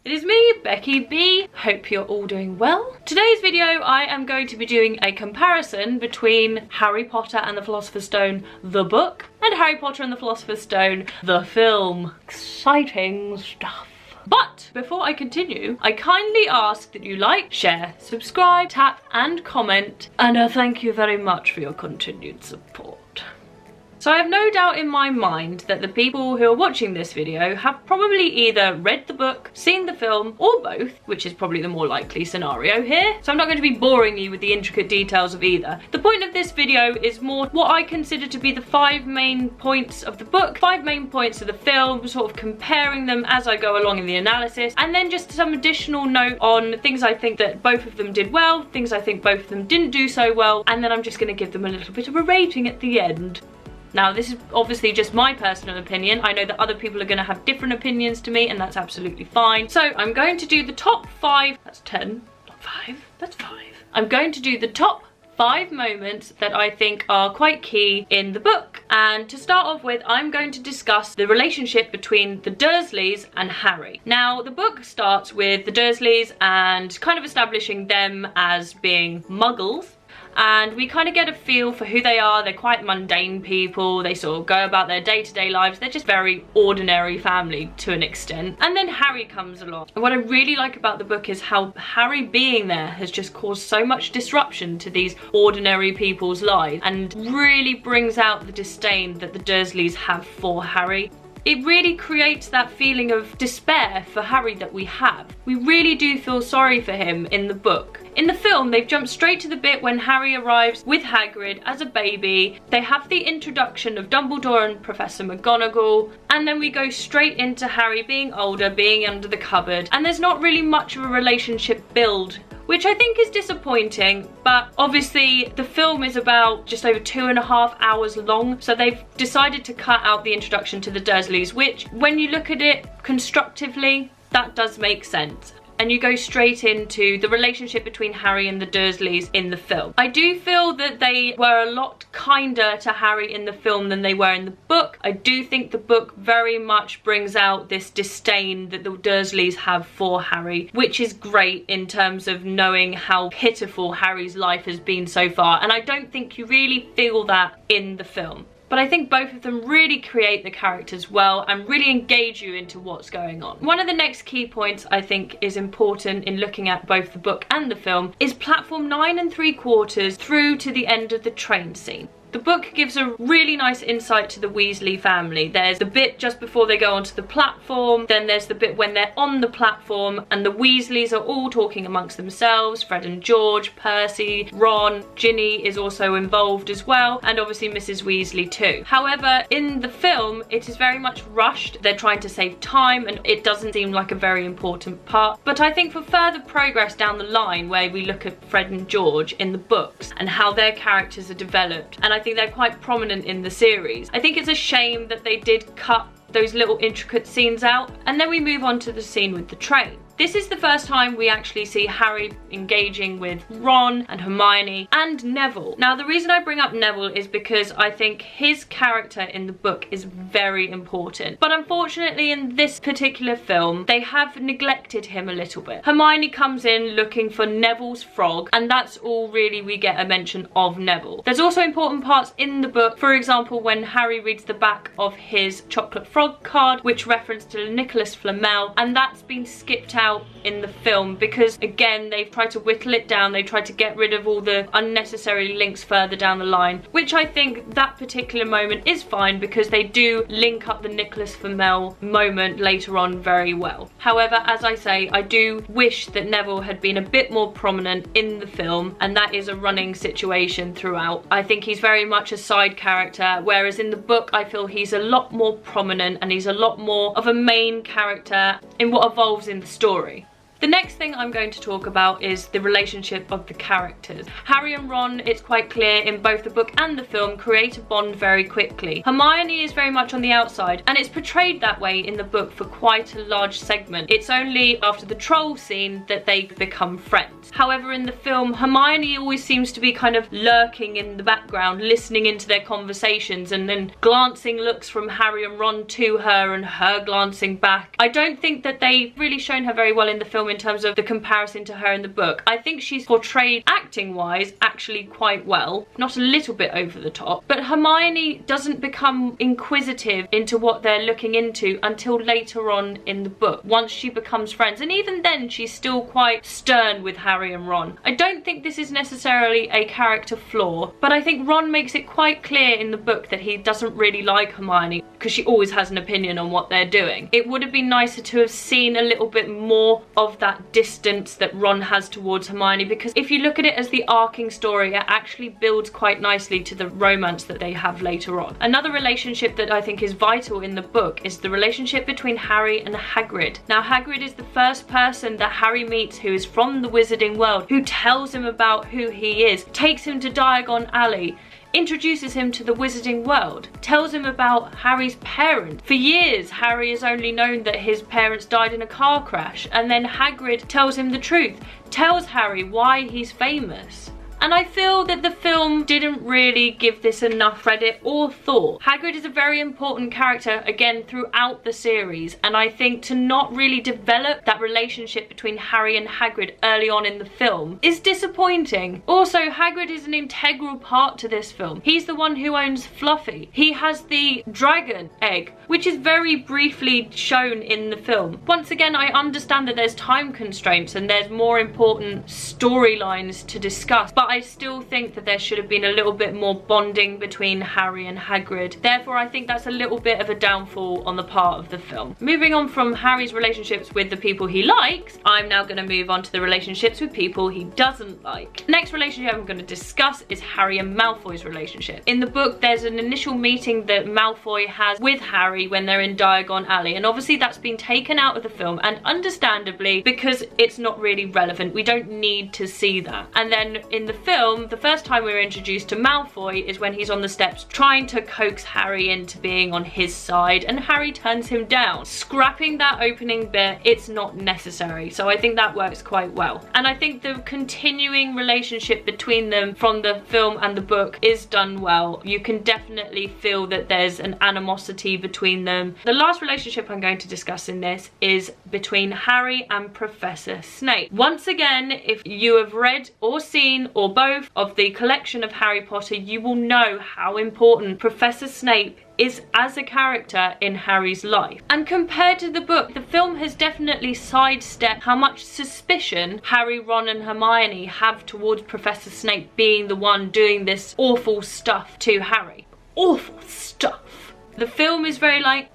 It is me, Becky B. Hope you're all doing well. Today's video I am going to be doing a comparison between Harry Potter and the Philosopher's Stone, the book, and Harry Potter and the Philosopher's Stone, the film. Exciting stuff. But before I continue, I kindly ask that you like, share, subscribe, tap and comment, and thank you very much for your continued support. So I have no doubt in my mind that the people who are watching this video have probably either read the book, seen the film, or both, which is probably the more likely scenario here. So I'm not going to be boring you with the intricate details of either. The point of this video is more what I consider to be the 5 main points of the book, 5 main points of the film, sort of comparing them as I go along in the analysis, and then just some additional note on things I think that both of them did well, things I think both of them didn't do so well, and then I'm just going to give them a little bit of a rating at the end. Now, this is obviously just my personal opinion. I know that other people are going to have different opinions to me, and that's absolutely fine. So I'm going to do the top 5, that's 10, not 5, that's 5. I'm going to do the top 5 moments that I think are quite key in the book. And to start off with, I'm going to discuss the relationship between the Dursleys and Harry. Now, the book starts with the Dursleys and kind of establishing them as being muggles. And we kind of get a feel for who they are. They're quite mundane people. They sort of go about their day-to-day lives. They're just very ordinary family to an extent. And then Harry comes along. And what I really like about the book is how Harry being there has just caused so much disruption to these ordinary people's lives and really brings out the disdain that the Dursleys have for Harry. It really creates that feeling of despair for Harry that we have. We really do feel sorry for him in the book. In the film, they've jumped straight to the bit when Harry arrives with Hagrid as a baby. They have the introduction of Dumbledore and Professor McGonagall, and then we go straight into Harry being older, being under the cupboard, and there's not really much of a relationship build, which I think is disappointing, but obviously the film is about just over 2.5 hours long, so they've decided to cut out the introduction to the Dursleys, which, when you look at it constructively, that does make sense. And you go straight into the relationship between Harry and the Dursleys in the film. I do feel that they were a lot kinder to Harry in the film than they were in the book. I do think the book very much brings out this disdain that the Dursleys have for Harry, which is great in terms of knowing how pitiful Harry's life has been so far. And I don't think you really feel that in the film. But I think both of them really create the characters well and really engage you into what's going on. One of the next key points I think is important in looking at both the book and the film is platform 9 3/4 through to the end of the train scene. The book gives a really nice insight to the Weasley family. There's the bit just before they go onto the platform, then there's the bit when they're on the platform and the Weasleys are all talking amongst themselves. Fred and George, Percy, Ron, Ginny is also involved as well, and obviously Mrs. Weasley too. However, in the film, it is very much rushed. They're trying to save time and it doesn't seem like a very important part. But I think for further progress down the line, where we look at Fred and George in the books and how their characters are developed, and I think they're quite prominent in the series. I think it's a shame that they did cut those little intricate scenes out. And then we move on to the scene with the train. This is the first time we actually see Harry engaging with Ron and Hermione and Neville. Now, the reason I bring up Neville is because I think his character in the book is very important. But unfortunately, in this particular film, they have neglected him a little bit. Hermione comes in looking for Neville's frog, and that's all really we get a mention of Neville. There's also important parts in the book, for example, when Harry reads the back of his chocolate frog card, which referenced to Nicholas Flamel, and that's been skipped out in the film because, again, they've tried to whittle it down. They tried to get rid of all the unnecessary links further down the line, which I think that particular moment is fine because they do link up the Nicholas Flamel moment later on very well. However, as I say, I do wish that Neville had been a bit more prominent in the film, and that is a running situation throughout. I think he's very much a side character, whereas in the book I feel he's a lot more prominent and he's a lot more of a main character in what evolves in the story. The next thing I'm going to talk about is the relationship of the characters. Harry and Ron, it's quite clear in both the book and the film, create a bond very quickly. Hermione is very much on the outside, and it's portrayed that way in the book for quite a large segment. It's only after the troll scene that they become friends. However, in the film, Hermione always seems to be kind of lurking in the background, listening into their conversations, and then glancing looks from Harry and Ron to her and her glancing back. I don't think that they've really shown her very well in the film in terms of the comparison to her in the book. I think she's portrayed acting wise actually quite well, not a little bit over the top, but Hermione doesn't become inquisitive into what they're looking into until later on in the book, once she becomes friends, and even then she's still quite stern with Harry and Ron. I don't think this is necessarily a character flaw, but I think Ron makes it quite clear in the book that he doesn't really like Hermione because she always has an opinion on what they're doing. It would have been nicer to have seen a little bit more of that distance that Ron has towards Hermione, because if you look at it as the arcing story, it actually builds quite nicely to the romance that they have later on. Another relationship that I think is vital in the book is the relationship between Harry and Hagrid. Now, Hagrid is the first person that Harry meets who is from the Wizarding world, who tells him about who he is, takes him to Diagon Alley, introduces him to the Wizarding world, tells him about Harry's parents. For years, Harry has only known that his parents died in a car crash, and then Hagrid tells him the truth, tells Harry why he's famous. And I feel that the film didn't really give this enough credit or thought. Hagrid is a very important character, again, throughout the series, and I think to not really develop that relationship between Harry and Hagrid early on in the film is disappointing. Also, Hagrid is an integral part to this film. He's the one who owns Fluffy. He has the dragon egg, which is very briefly shown in the film. Once again, I understand that there's time constraints and there's more important storylines to discuss, but I still think that there should have been a little bit more bonding between Harry and Hagrid. Therefore, I think that's a little bit of a downfall on the part of the film. Moving on from Harry's relationships with the people he likes, I'm now going to move on to the relationships with people he doesn't like. The next relationship I'm going to discuss is Harry and Malfoy's relationship. In the book, there's an initial meeting that Malfoy has with Harry when they're in Diagon Alley, and obviously that's been taken out of the film, and understandably, because it's not really relevant. We don't need to see that. And then in the film, the first time we're introduced to Malfoy is when he's on the steps trying to coax Harry into being on his side, and Harry turns him down. Scrapping that opening bit, it's not necessary, so I think that works quite well. And I think the continuing relationship between them from the film and the book is done well. You can definitely feel that there's an animosity between them. The last relationship I'm going to discuss in this is between Harry and Professor Snape. Once again, if you have read or seen or both of the collection of Harry Potter, you will know how important Professor Snape is as a character in Harry's life. And compared to the book, the film has definitely sidestepped how much suspicion Harry, Ron and Hermione have towards Professor Snape being the one doing this awful stuff to Harry. Awful stuff. The film is very like,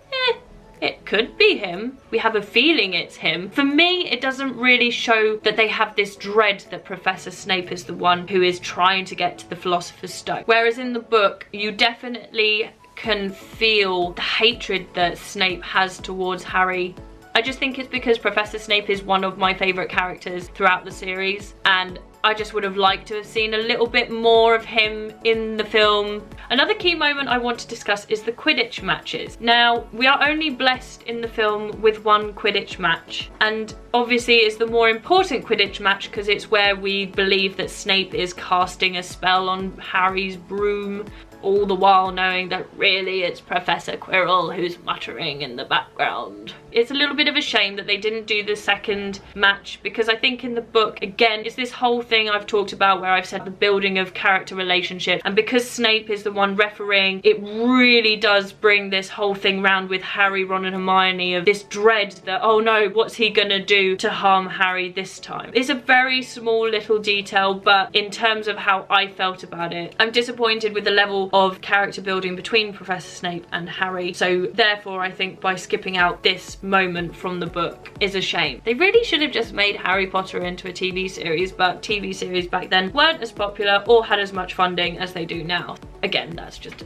it could be him. We have a feeling it's him. For me, it doesn't really show that they have this dread that Professor Snape is the one who is trying to get to the Philosopher's Stone. Whereas in the book, you definitely can feel the hatred that Snape has towards Harry. I just think it's because Professor Snape is one of my favourite characters throughout the series, and I just would have liked to have seen a little bit more of him in the film. Another key moment I want to discuss is the Quidditch matches. Now, we are only blessed in the film with one Quidditch match, and obviously it's the more important Quidditch match because it's where we believe that Snape is casting a spell on Harry's broom, all the while knowing that really it's Professor Quirrell who's muttering in the background. It's a little bit of a shame that they didn't do the second match, because I think in the book, again, it's this whole thing I've talked about where I've said the building of character relationships, and because Snape is the one refereeing, it really does bring this whole thing round with Harry, Ron and Hermione of this dread that, oh no, what's he gonna do to harm Harry this time? It's a very small little detail, but in terms of how I felt about it, I'm disappointed with the level of character building between Professor Snape and Harry, so therefore I think by skipping out this moment from the book is a shame. They really should have just made Harry Potter into a TV series, but TV series back then weren't as popular or had as much funding as they do now. Again, that's just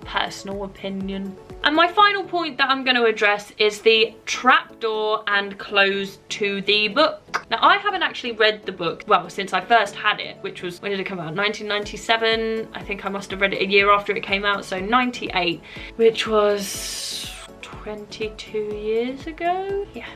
personal opinion. And my final point that I'm going to address is the trapdoor and close to the book. Now, I haven't actually read the book, well, since I first had it, which was, when did it come out? 1997. I think I must have read it a year after it came out, so 98, which was 22 years ago? Yeah.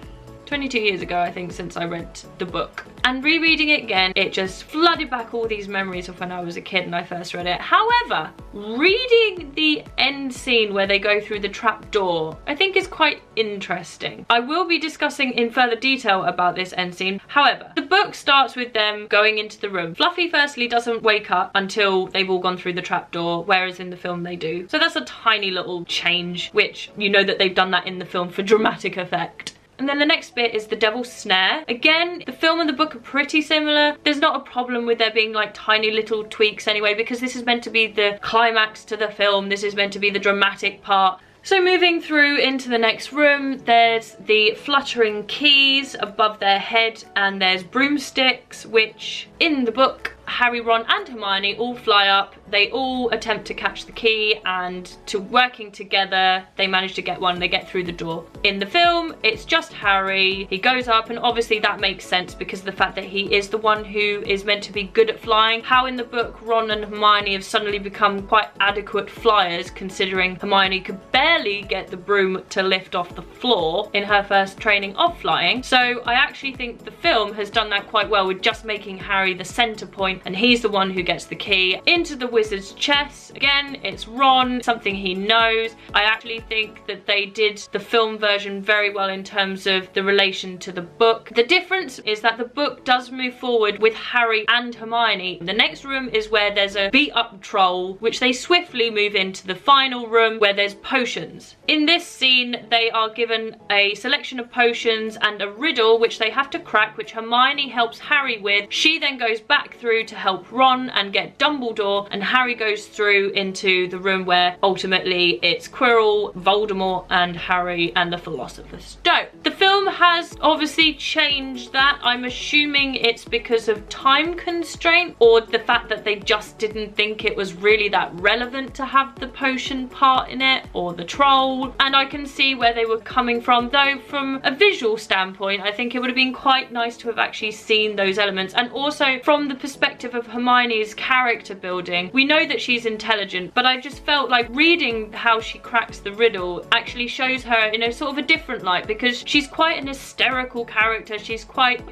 22 years ago, I think, since I read the book. And rereading it again, it just flooded back all these memories of when I was a kid and I first read it. However, reading the end scene where they go through the trap door, I think is quite interesting. I will be discussing in further detail about this end scene. However, the book starts with them going into the room. Fluffy firstly doesn't wake up until they've all gone through the trap door, whereas in the film they do. So that's a tiny little change, which you know that they've done that in the film for dramatic effect. And then the next bit is the devil's snare. Again, the film and the book are pretty similar. There's not a problem with there being like tiny little tweaks anyway, because this is meant to be the climax to the film. This is meant to be the dramatic part. So moving through into the next room, there's the fluttering keys above their head, and there's broomsticks, which in the book, Harry, Ron and Hermione all fly up. They all attempt to catch the key, and to working together, they manage to get one. They get through the door. In the film, it's just Harry. He goes up, and obviously that makes sense because of the fact that he is the one who is meant to be good at flying. How in the book, Ron and Hermione have suddenly become quite adequate flyers, considering Hermione could barely get the broom to lift off the floor in her first training of flying. So I actually think the film has done that quite well with just making Harry the center point, and he's the one who gets the key into the wizard's chest. Again, it's Ron, something he knows. I actually think that they did the film version very well in terms of the relation to the book. The difference is that the book does move forward with Harry and Hermione. The next room is where there's a beat up troll, which they swiftly move into the final room where there's potions. In this scene, they are given a selection of potions and a riddle which they have to crack, which Hermione helps Harry with. She then goes back through to help Ron and get Dumbledore, and Harry goes through into the room where ultimately it's Quirrell, Voldemort and Harry and the Philosopher's Stone. The film has obviously changed that. I'm assuming it's because of time constraint or the fact that they just didn't think it was really that relevant to have the potion part in it, or the troll, and I can see where they were coming from, though from a visual standpoint I think it would have been quite nice to have actually seen those elements. And also from the perspective of Hermione's character building, we know that she's intelligent, but I just felt like reading how she cracks the riddle actually shows her in a sort of a different light, because she's quite an hysterical character. She's quite,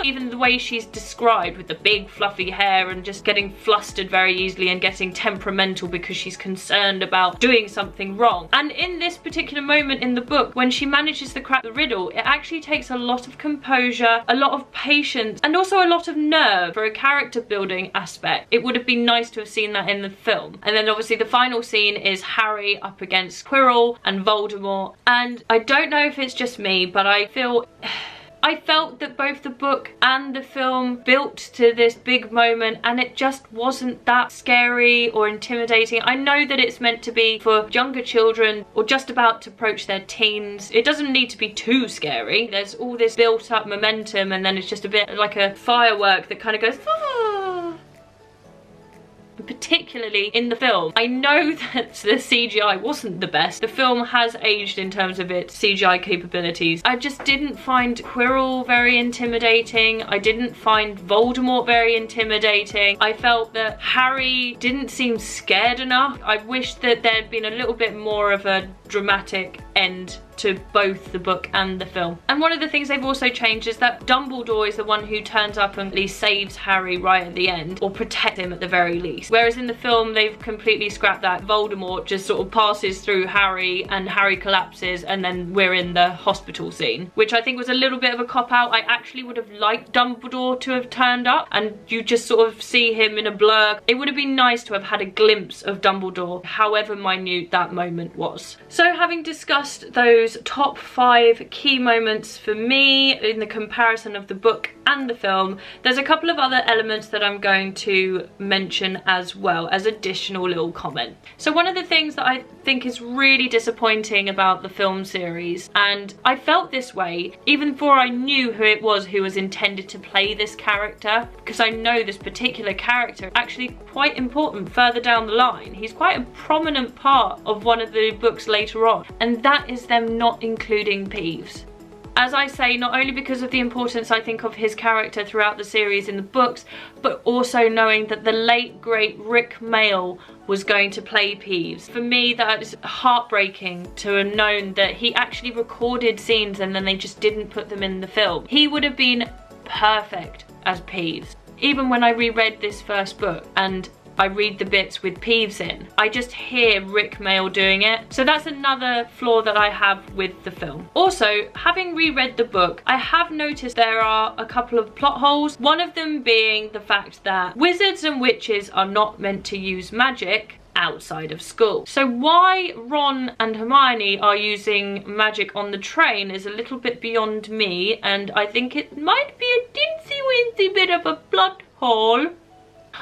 even the way she's described with the big fluffy hair and just getting flustered very easily and getting temperamental because she's concerned about doing something wrong. And in this particular moment in the book, when she manages to crack the riddle, it actually takes a lot of composure, a lot of patience, and also a lot of nerve for a character building aspect. It would have been nice to have seen that in the film. And then obviously the final scene is Harry up against Quirrell and Voldemort, and I don't know if it's just me, but I felt that both the book and the film built to this big moment, and it just wasn't that scary or intimidating. I know that it's meant to be for younger children or just about to approach their teens. It doesn't need to be too scary. There's all this built up momentum, and then it's just a bit like a firework that kind of goes, particularly in the film. I know that the CGI wasn't the best. The film has aged in terms of its CGI capabilities. I just didn't find Quirrell very intimidating. I didn't find Voldemort very intimidating. I felt that Harry didn't seem scared enough. I wish that there'd been a little bit more of a dramatic end to both the book and the film. And one of the things they've also changed is that Dumbledore is the one who turns up and at least saves Harry right at the end, or protects him at the very least. Whereas in the film they've completely scrapped that. Voldemort just sort of passes through Harry and Harry collapses, and then we're in the hospital scene, which I think was a little bit of a cop-out. I actually would have liked Dumbledore to have turned up and you just sort of see him in a blur. It would have been nice to have had a glimpse of Dumbledore, however minute that moment was. So having discussed those those top 5 key moments for me in the comparison of the book and the film, there's a couple of other elements that I'm going to mention as well as additional little comment. So one of the things that I think is really disappointing about the film series, and I felt this way even before I knew who was intended to play this character, because I know this particular character actually quite important further down the line. He's quite a prominent part of one of the books later on, and that is them not including Peeves. As I say, not only because of the importance I think of his character throughout the series in the books, but also knowing that the late great Rick Mayall was going to play Peeves. For me, that is heartbreaking to have known that he actually recorded scenes and then they just didn't put them in the film. He would have been perfect as Peeves. Even when I reread this first book and I read the bits with Peeves in, I just hear Rick Mayall doing it. So that's another flaw that I have with the film. Also, having reread the book, I have noticed there are a couple of plot holes. One of them being the fact that wizards and witches are not meant to use magic outside of school. So why Ron and Hermione are using magic on the train is a little bit beyond me, and I think it might be a teensy-weensy bit of a plot hole.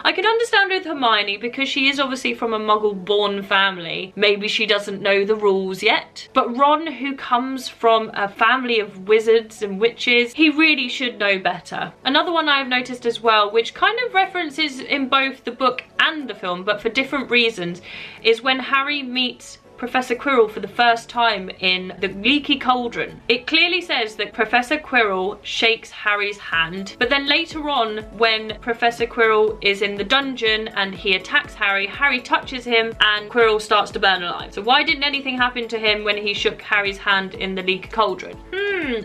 I can understand with Hermione because she is obviously from a muggle-born family. Maybe she doesn't know the rules yet. But Ron, who comes from a family of wizards and witches, he really should know better. Another one I've noticed as well, which kind of references in both the book and the film, but for different reasons, is when Harry meets Professor Quirrell for the first time in the Leaky Cauldron. It clearly says that Professor Quirrell shakes Harry's hand, but then later on when Professor Quirrell is in the dungeon and he attacks Harry, Harry touches him and Quirrell starts to burn alive. So why didn't anything happen to him when he shook Harry's hand in the Leaky Cauldron?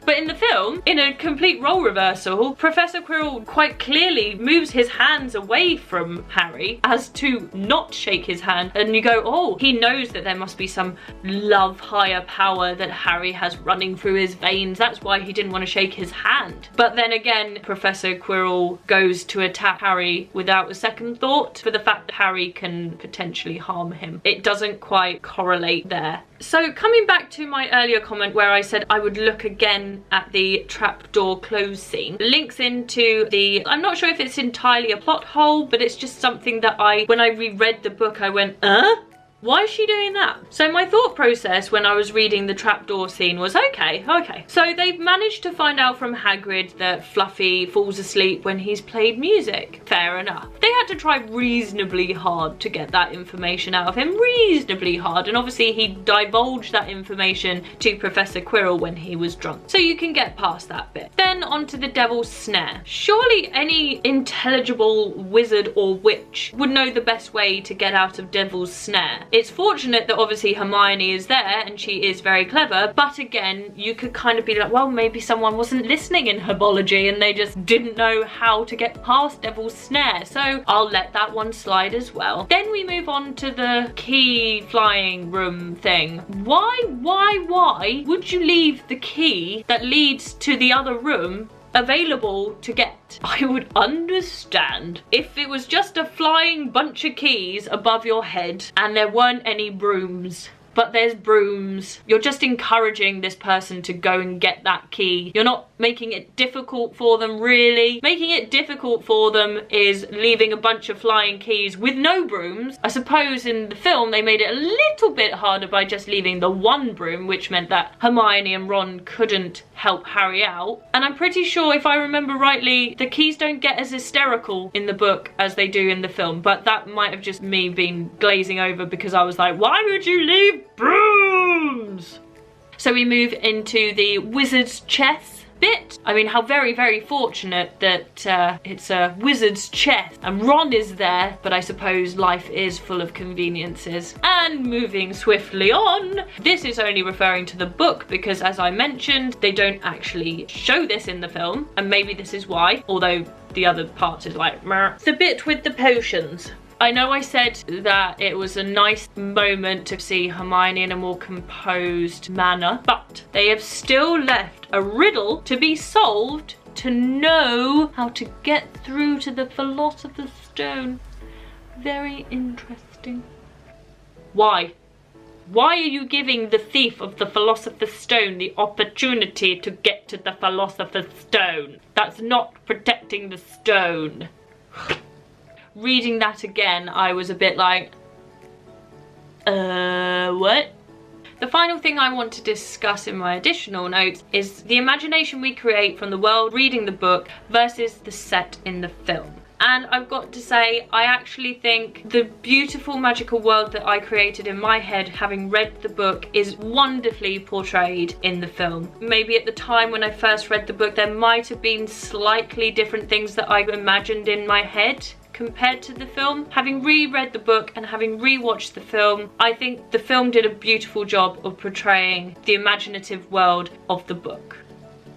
But in the film, in a complete role reversal, Professor Quirrell quite clearly moves his hands away from Harry as to not shake his hand, and you go, oh, he knows that there must be some love higher power that Harry has running through his veins. That's why he didn't want to shake his hand. But then again, Professor Quirrell goes to attack Harry without a second thought for the fact that Harry can potentially harm him. It doesn't quite correlate there. So coming back to my earlier comment where I said I would look again at the trapdoor close scene, links into the, I'm not sure if it's entirely a plot hole, but it's just something that when I reread the book, I went, why is she doing that? So my thought process when I was reading the trapdoor scene was, okay. So they've managed to find out from Hagrid that Fluffy falls asleep when he's played music. Fair enough. They had to try reasonably hard to get that information out of him. Reasonably hard. And obviously he divulged that information to Professor Quirrell when he was drunk. So you can get past that bit. Then onto the Devil's Snare. Surely any intelligible wizard or witch would know the best way to get out of Devil's Snare. It's fortunate that obviously Hermione is there and she is very clever, but again, you could kind of be like, well, maybe someone wasn't listening in herbology and they just didn't know how to get past Devil's Snare, so I'll let that one slide as well. Then we move on to the key flying room thing. Why would you leave the key that leads to the other room available to get? I would understand if it was just a flying bunch of keys above your head and there weren't any brooms. But there's brooms. You're just encouraging this person to go and get that key. You're not making it difficult for them, really. Making it difficult for them is leaving a bunch of flying keys with no brooms. I suppose in the film they made it a little bit harder by just leaving the one broom, which meant that Hermione and Ron couldn't help Harry out. And I'm pretty sure, if I remember rightly, the keys don't get as hysterical in the book as they do in the film, but that might have just me been glazing over because I was like, why would you leave brooms? So we move into the wizard's chess bit. I mean, how very fortunate that it's a wizard's chess and Ron is there, but I suppose life is full of conveniences. And moving swiftly on, this is only referring to the book because, as I mentioned, they don't actually show this in the film, and maybe this is why, although the other parts is like, meh. The bit with the potions. I know I said that it was a nice moment to see Hermione in a more composed manner, but they have still left a riddle to be solved to know how to get through to the Philosopher's Stone. Very interesting. Why? Why are you giving the thief of the Philosopher's Stone the opportunity to get to the Philosopher's Stone? That's not protecting the stone. Reading that again, I was a bit like, what? The final thing I want to discuss in my additional notes is the imagination we create from the world reading the book versus the set in the film. And I've got to say, I actually think the beautiful magical world that I created in my head, having read the book, is wonderfully portrayed in the film. Maybe at the time when I first read the book, there might have been slightly different things that I imagined in my head compared to the film. Having reread the book and having rewatched the film, I think the film did a beautiful job of portraying the imaginative world of the book.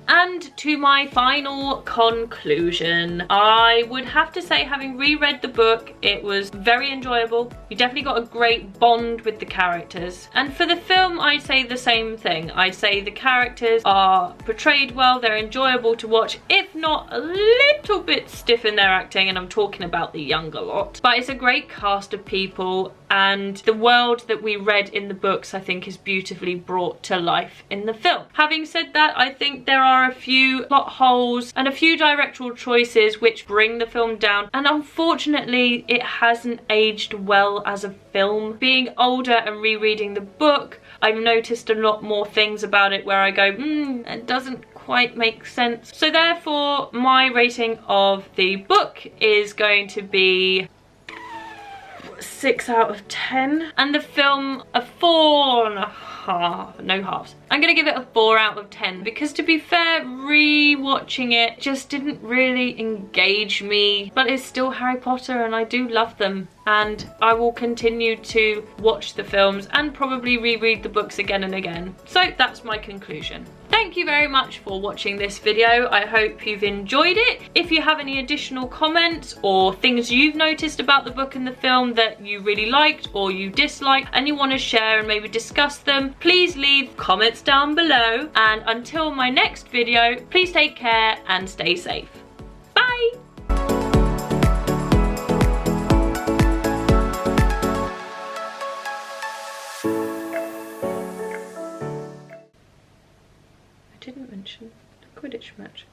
And to my final conclusion, I would have to say, having reread the book, it was very enjoyable. You definitely got a great bond with the characters. And for the film, I'd say the same thing. I'd say the characters are portrayed well, they're enjoyable to watch, if not a little bit stiff in their acting, and I'm talking about the younger lot. But it's a great cast of people, and the world that we read in the books, I think, is beautifully brought to life in the film. Having said that, I think there are a few plot holes and a few directorial choices which bring the film down, and unfortunately it hasn't aged well as a film. Being older and rereading the book, I've noticed a lot more things about it where I go, it doesn't quite make sense. So therefore, my rating of the book is going to be 6 out of 10, and the film a 4.5, no halves. I'm gonna give it a 4 out of 10 because, to be fair, re-watching it just didn't really engage me, but it's still Harry Potter and I do love them, and I will continue to watch the films and probably reread the books again and again. So that's my conclusion. Thank you very much for watching this video. I hope you've enjoyed it. If you have any additional comments or things you've noticed about the book and the film that you really liked or you disliked and you want to share and maybe discuss them, please leave comments down below. And until my next video, please take care and stay safe. Bye! I didn't mention the Quidditch match.